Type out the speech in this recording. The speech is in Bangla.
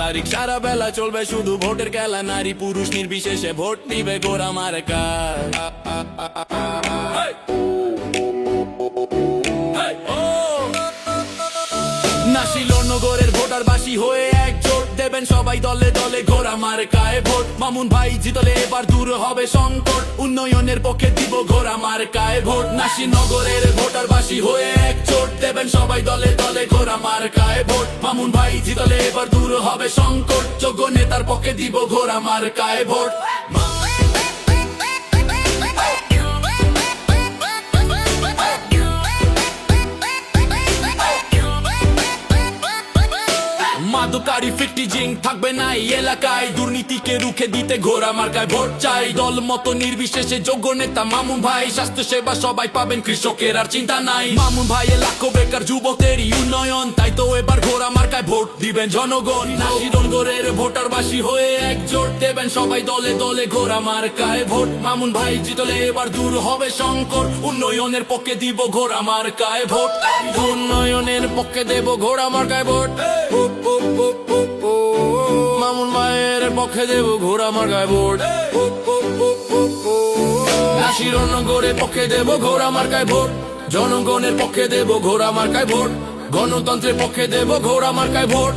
তারিখ সারা বেলা চলবে শুধু ভোটের খেলা, নারী পুরুষ নির্বিশেষে ভোট নিবে ঘোড়া মার্কায়। নাসিরনগরের ভোটারবাসী হয়ে একজোট দেবেন সবাই দলে দলে ঘোড়া মার্কায় ভোট। মামুন ভাই জিতলে এবার দূর হবে সংকট, উন্নয়নের পক্ষে দিব ঘোড়া মার্কায় ভোট। নাসিরনগরের ভোটারবাসী হয়ে একজোট দেবেন সবাই দলে দলে ঘোড়া মার্কায় ভোট। মামুন ভাই জিতলে এবার দূর হবে সংকট, যোগ্য নেতার পক্ষে দিব ঘোড়া মার্কায় ভোট। মাদকারি ফিফটিজিং থাকবে না এই এলাকায়, দুর্নীতিকে রুখে দিতে ঘোড়া মার্কায় ভোট চাই। দল মতো নির্বিশেষে যোগ্য নেতা মামুন ভাই, স্বাস্থ্য সেবা সবাই পাবেন, কৃষকের আর চিন্তা নাই। মামুন ভাই লাখ বেকার যুবকেরই উন্নয়ন, তাই তো এবার ঘোড়া মার্কায় ভোট দিবেন জনগণ। নাসিরনগরের ভোটারবাসী হয়ে একজোট দেবেন সবাই দলে দলে ঘোড়া মার্কায় ভোট। মামুন ভাই জিতলে এবার দূর হবে সংকট, উন্নয়নের পক্ষে দিব ঘোড়া মার্কায় ভোট। উন্নয়নের পক্ষে দেব ঘোড়া মার্কায় ভোট। মামুন ভাইয়ের পক্ষে দেব ঘোড়া মার্কায় ভোট। নাসিরনগরের পক্ষে দেব ঘোড়া মার্কায় ভোট। জনগণের পক্ষে দেব ঘোড়া মার্কায় ভোট। গণতন্ত্রের পক্ষে দেব ঘোড়া মার্কায় ভোট।